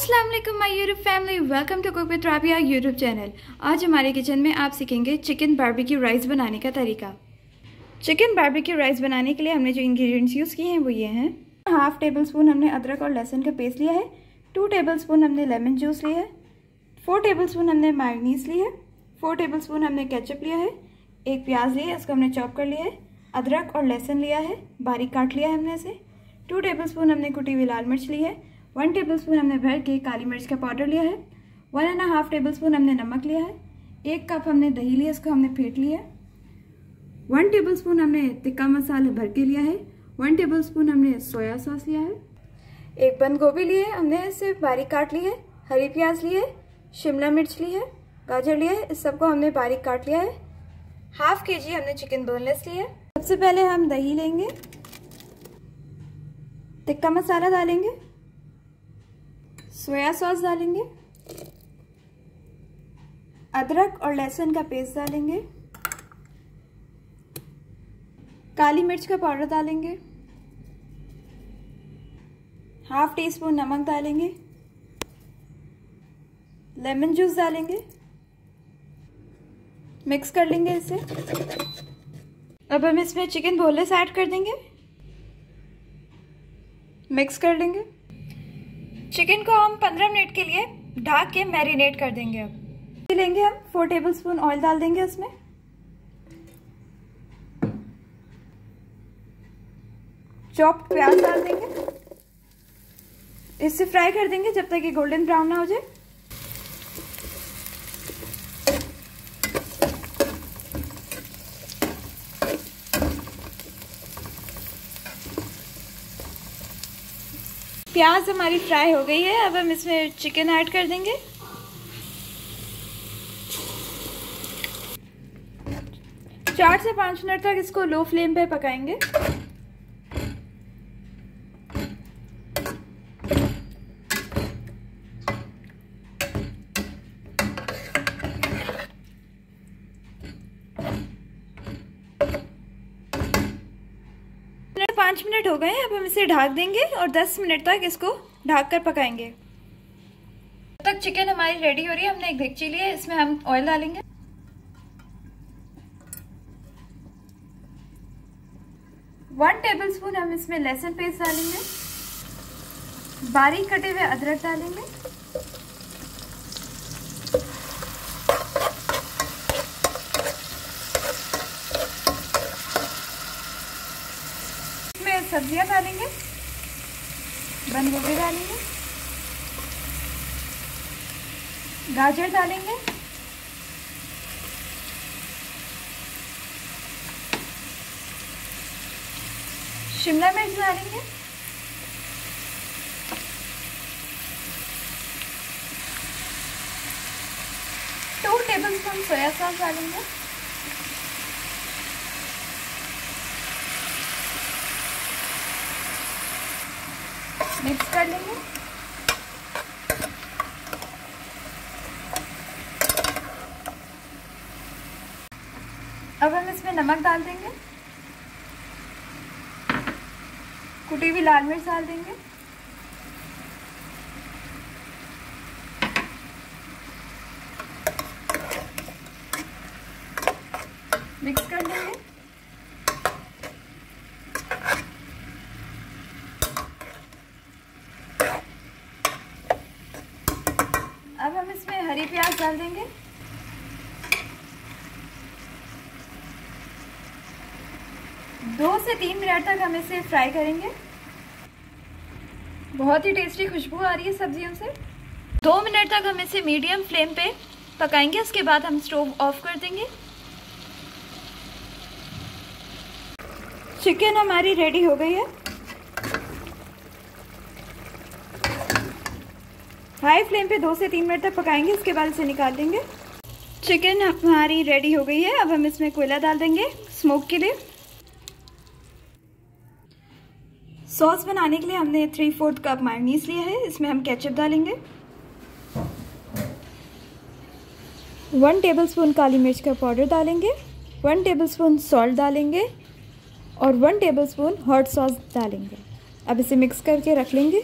अस्सलाम वालेकुम my YouTube family, welcome to cook with Rabia YouTube channel. आज हमारे किचन में आप सीखेंगे चिकन बारबेक्यू राइस बनाने का तरीका। चिकन बारबेक्यू राइस बनाने के लिए हमने जो इंग्रेडिएंट्स यूज़ किए हैं वो ये हैं। हाफ टेबल स्पून हमने अदरक और लहसुन का पेस्ट लिया है, 2 टेबल स्पून हमने लेमन जूस लिया है, 4 टेबल स्पून हमने मायोनीज ली है, 4 टेबल स्पून हमने केचप लिया है, एक प्याज लिया है, इसको हमने चॉप कर लिया है, अदरक और लहसुन लिया है, बारीक काट लिया है हमने इसे, 2 टेबल स्पून हमने कुटी हुई लाल मिर्च ली है, 1 टेबल स्पून हमने भर के काली मिर्च का पाउडर लिया है, 1.5 टेबल स्पून हमने नमक लिया है, 1 कप हमने दही लिया, इसको हमने फेंट लिया है, 1 टेबल स्पून हमने टिक्का मसाला भर के लिया है, 1 टेबल स्पून हमने सोया सॉस लिया है, एक बंद गोभी ली है, हमने इसे बारीक काट ली है, हरी प्याज ली है, शिमला मिर्च ली है, गाजर लिया है, इस सबको हमने बारीक काट लिया है। हाफ kg हमने चिकन बोनलेस लिया है। सबसे पहले हम दही लेंगे, टिक्का मसाला डालेंगे, सोया सॉस डालेंगे, अदरक और लहसुन का पेस्ट डालेंगे, काली मिर्च का पाउडर डालेंगे, हाफ टी स्पून नमक डालेंगे, लेमन जूस डालेंगे, मिक्स कर लेंगे इसे। अब हम इसमें चिकन बोनलेस ऐड कर देंगे, मिक्स कर लेंगे। चिकन को हम 15 मिनट के लिए ढक के मैरिनेट कर देंगे। अब लेंगे हम 4 टेबल स्पून ऑयल डाल देंगे उसमें, चॉप्ड प्याज डाल देंगे, इसे फ्राई कर देंगे जब तक ये गोल्डन ब्राउन ना हो जाए। प्याज हमारी फ्राई हो गई है। अब हम इसमें चिकन ऐड कर देंगे। चार से 5 मिनट तक इसको लो फ्लेम पे पकाएंगे। पाँच मिनट हो गए। अब हम इसे ढक देंगे और 10 मिनट तक इसको ढक कर पकाएंगे। तब तक चिकन हमारी रेडी हो रही है। हमने एक देगची ली है, इसमें हम ऑयल डालेंगे, वन टेबल स्पून हम इसमें लहसुन पेस्ट डालेंगे, बारीक कटे हुए अदरक डालेंगे, सब्जियां डालेंगे, बंद गोभी डालेंगे, गाजर डालेंगे, शिमला मिर्च डालेंगे, two table spoon soya sauce डालेंगे, मिक्स कर लेंगे। अब हम इसमें नमक डाल देंगे, कुटी हुई लाल मिर्च डाल देंगे, मिक्स कर लेंगे। अब हम इसमें हरी प्याज डाल देंगे, दो से 3 मिनट तक हम इसे फ्राई करेंगे। बहुत ही टेस्टी खुशबू आ रही है सब्जियों से। 2 मिनट तक हम इसे मीडियम फ्लेम पे पकाएंगे, उसके बाद हम स्टोव ऑफ कर देंगे। चिकन हमारी रेडी हो गई है। हाई फ्लेम पे 2 से 3 मिनट तक पकाएंगे, इसके बाद इसे निकाल देंगे। चिकन हमारी रेडी हो गई है। अब हम इसमें कोयला डाल देंगे स्मोक के लिए। सॉस बनाने के लिए हमने 3/4 कप मायोनीज लिया है, इसमें हम केचप डालेंगे, 1 टेबल स्पून काली मिर्च का पाउडर डालेंगे, 1 टेबल स्पून सॉल्ट डालेंगे और 1 टेबल स्पून हॉट सॉस डालेंगे। अब इसे मिक्स करके रख लेंगे।